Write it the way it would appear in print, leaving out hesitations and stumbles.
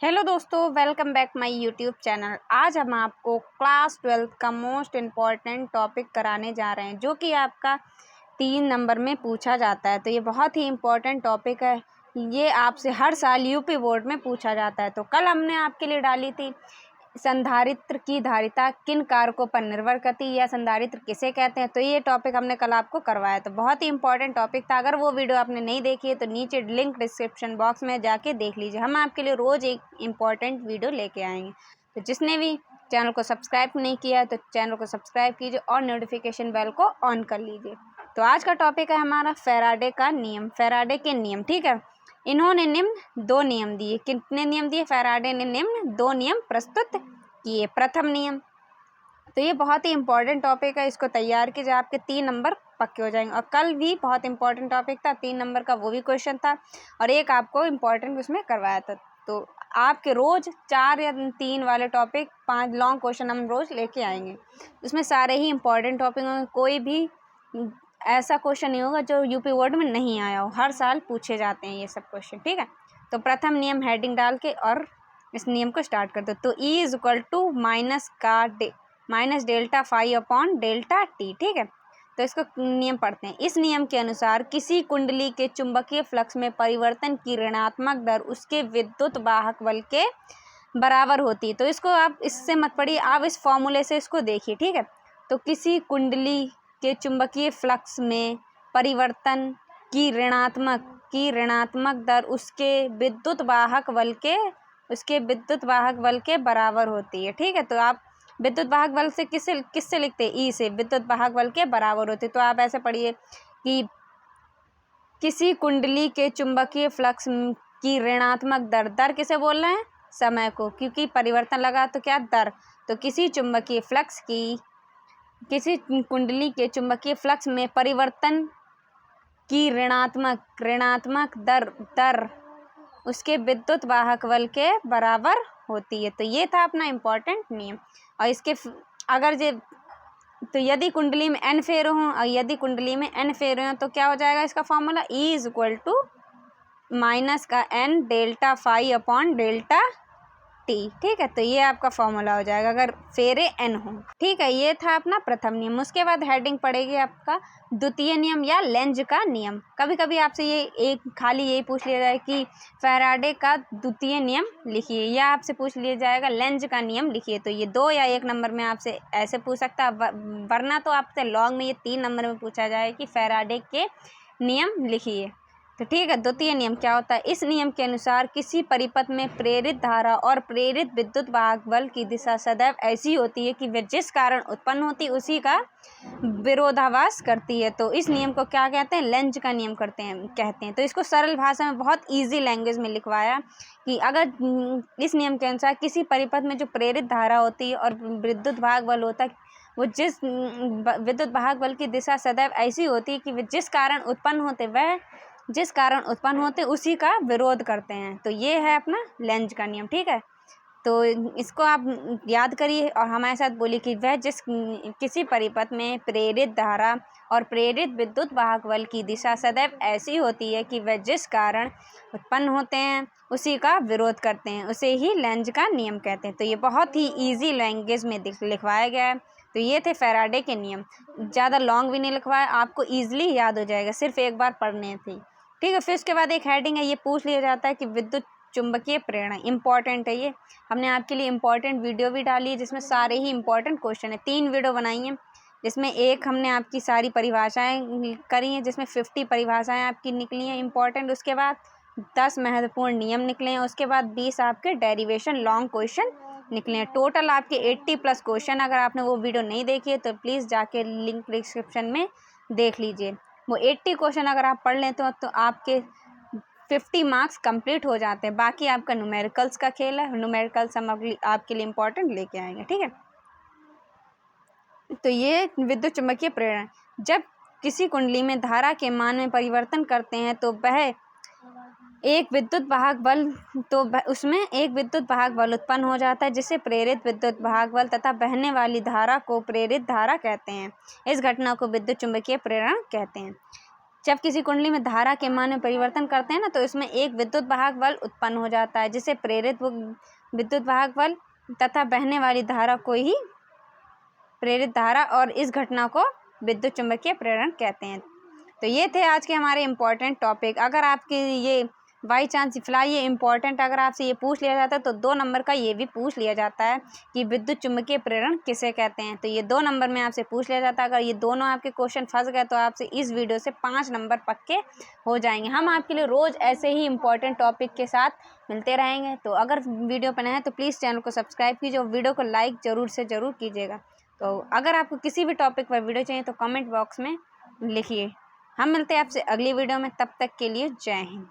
Hello दोस्तों, welcome back my YouTube channel. आज हम आपको क्लास 12 का मोस्ट इम्पॉर्टेंट टॉपिक कराने जा रहे हैं जो कि आपका 3 नंबर में पूछा जाता है। तो ये बहुत ही इम्पॉर्टेंट टॉपिक है। ये आपसे हर साल यूपी बोर्ड में पूछा जाता है। तो कल हमने आपके लिए डाली थी संधारित्र की धारिता किन कारकों पर निर्भर करती है या संधारित्र किसे कहते हैं। तो ये टॉपिक हमने कल आपको करवाया। तो बहुत ही इंपॉर्टेंट टॉपिक था। अगर वो वीडियो आपने नहीं देखी है तो नीचे लिंक डिस्क्रिप्शन बॉक्स में जाके देख लीजिए। हम आपके लिए रोज़ एक इम्पॉर्टेंट वीडियो लेके आएंगे। तो जिसने भी चैनल को सब्सक्राइब नहीं किया है तो चैनल को सब्सक्राइब कीजिए और नोटिफिकेशन बेल को ऑन कर लीजिए। तो आज का टॉपिक है हमारा फैराडे का नियम, फैराडे के नियम। ठीक है, इन्होंने निम्न 2 नियम दिए। कितने नियम दिए? फैराडे ने निम्न 2 नियम प्रस्तुत किए। प्रथम नियम, तो ये बहुत ही इंपॉर्टेंट टॉपिक है, इसको तैयार कीजिए, आपके 3 नंबर पक्के हो जाएंगे। और कल भी बहुत इंपॉर्टेंट टॉपिक था, 3 नंबर का वो भी क्वेश्चन था और एक आपको इंपॉर्टेंट उसमें करवाया था। तो आपके रोज़ 4 या 3 वाले टॉपिक 5 लॉन्ग क्वेश्चन हम रोज़ लेके आएंगे। उसमें सारे ही इंपॉर्टेंट टॉपिक होंगे, कोई भी ऐसा क्वेश्चन नहीं होगा जो यूपी बोर्ड में नहीं आया हो। हर साल पूछे जाते हैं ये सब क्वेश्चन। ठीक है, तो प्रथम नियम हेडिंग डाल के और इस नियम को स्टार्ट कर दो। तो E is equal to minus delta phi upon delta t. ठीक है, तो इसको नियम पढ़ते हैं। इस नियम के अनुसार किसी कुंडली के चुंबकीय फ्लक्स में परिवर्तन की ऋणात्मक दर उसके विद्युत वाहक बल के बराबर होती है। तो इसको आप इससे मत पढ़िए, आप इस फॉर्मूले से इसको देखिए। ठीक है, तो किसी कुंडली के चुंबकीय फ्लक्स में परिवर्तन की ऋणात्मक दर उसके विद्युत वाहक बल के बराबर होती है। ठीक है, तो आप विद्युत वाहक बल से किससे लिखते हैं? ई से। विद्युत वाहक बल के बराबर होती है। तो आप ऐसे पढ़िए कि किसी कुंडली के चुंबकीय फ्लक्स की ऋणात्मक दर किसे बोल रहे हैं? समय को, क्योंकि परिवर्तन लगा तो क्या दर। तो किसी कुंडली के चुंबकीय फ्लक्स में परिवर्तन की ऋणात्मक दर उसके विद्युत वाहक बल के बराबर होती है। तो ये था अपना इम्पोर्टेंट नियम। और इसके तो यदि कुंडली में n फेरे हों तो क्या हो जाएगा इसका formula? E is equal to minus का n delta phi upon delta t. ठीक है, तो ये आपका फॉर्मूला हो जाएगा अगर फेरे n हो। ठीक है, ये था अपना प्रथम नियम। उसके बाद हेडिंग पड़ेगी आपका द्वितीय नियम या लेंज का नियम। कभी कभी आपसे ये एक खाली यही पूछ लिया जाए कि फैराडे का द्वितीय नियम लिखिए, या आपसे पूछ लिया जाएगा लेंज का नियम लिखिए। तो ये 2 या 1 नंबर में आपसे ऐसे पूछ सकता है, वरना तो आपसे लॉन्ग में ये 3 नंबर में पूछा जाए कि फैराडे के नियम लिखिए। तो ठीक है, द्वितीय नियम क्या होता है? इस नियम के अनुसार किसी परिपथ में प्रेरित धारा और प्रेरित विद्युत वाहक बल की दिशा सदैव ऐसी होती है कि वे जिस कारण उत्पन्न होती उसी का विरोधाभास करती है। तो इस नियम को क्या कहते हैं? लेंज का नियम कहते हैं। तो इसको सरल भाषा में बहुत ईजी लैंग्वेज में लिखवाया कि अगर इस नियम के अनुसार किसी परिपथ में जो प्रेरित धारा होती है और विद्युत वाहक बल होता है, वो जिस विद्युत वाहक बल की दिशा सदैव ऐसी होती है कि वे जिस कारण उत्पन्न होते उसी का विरोध करते हैं। तो ये है अपना लेंज का नियम। ठीक है, तो इसको आप याद करिए और हमारे साथ बोलिए कि वह किसी परिपथ में प्रेरित धारा और प्रेरित विद्युत वाहक बल की दिशा सदैव ऐसी होती है कि वह जिस कारण उत्पन्न होते हैं उसी का विरोध करते हैं, उसे ही लेंज का नियम कहते हैं। तो ये बहुत ही ईजी लैंग्वेज में लिखवाया गया है। तो ये थे फैराडे के नियम। ज़्यादा लॉन्ग भी नहीं लिखवाया, आपको ईजिली याद हो जाएगा, सिर्फ एक बार पढ़ने थे। ठीक है, फिर उसके बाद एक हेडिंग है, ये पूछ लिया जाता है कि विद्युत चुंबकीय प्रेरणा। इंपॉर्टेंट है ये, हमने आपके लिए इंपॉर्टेंट वीडियो भी डाली है जिसमें सारे ही इंपॉर्टेंट क्वेश्चन है। 3 वीडियो बनाई हैं जिसमें एक हमने आपकी सारी परिभाषाएं करी हैं, जिसमें 50 परिभाषाएं आपकी निकली हैं इंपॉर्टेंट। उसके बाद 10 महत्वपूर्ण नियम निकले हैं। उसके बाद 20 आपके डेरिवेशन लॉन्ग क्वेश्चन निकले हैं। टोटल आपके 80+ क्वेश्चन। अगर आपने वो वीडियो नहीं देखी है तो प्लीज़ जाके लिंक डिस्क्रिप्शन में देख लीजिए। वो 80 क्वेश्चन अगर आप पढ़ लें तो आपके 50 मार्क्स कंप्लीट हो जाते हैं। बाकी आपका न्यूमेरिकल्स का खेल है, न्यूमेरिकल्स हम आपके लिए इम्पोर्टेंट लेके आएंगे। ठीक है, तो ये विद्युत चुंबकीय प्रेरण, जब किसी कुंडली में धारा के मान में परिवर्तन करते हैं तो उसमें एक विद्युत वाहक बल उत्पन्न हो जाता है जिसे प्रेरित विद्युत वाहक बल तथा बहने वाली धारा को प्रेरित धारा कहते हैं। इस घटना को विद्युत चुंबकीय प्रेरण कहते हैं। जब किसी कुंडली में धारा के मान में परिवर्तन करते हैं ना, तो इसमें एक विद्युत वाहक बल उत्पन्न हो जाता है, जिसे प्रेरित विद्युत वाहक बल तथा बहने वाली धारा को ही प्रेरित धारा और इस घटना को विद्युत चुम्बकीय प्रेरण कहते हैं। तो ये थे आज के हमारे इम्पोर्टेंट टॉपिक। अगर आपके ये बाई चांस फिलहाल ये इम्पोर्टेंट अगर आपसे ये पूछ लिया जाता है तो 2 नंबर का ये भी पूछ लिया जाता है कि विद्युत चुम्बकीय प्रेरण किसे कहते हैं। तो ये 2 नंबर में आपसे पूछ लिया जाता है। अगर ये दोनों आपके क्वेश्चन फंस गए तो आपसे इस वीडियो से 5 नंबर पक्के हो जाएंगे। हम आपके लिए रोज़ ऐसे ही इम्पोर्टेंट टॉपिक के साथ मिलते रहेंगे। तो अगर वीडियो पर नए हैं तो प्लीज़ चैनल को सब्सक्राइब कीजिए और वीडियो को लाइक ज़रूर से ज़रूर कीजिएगा। तो अगर आपको किसी भी टॉपिक पर वीडियो चाहिए तो कमेंट बॉक्स में लिखिए। हम मिलते हैं आपसे अगली वीडियो में, तब तक के लिए जय हिंद।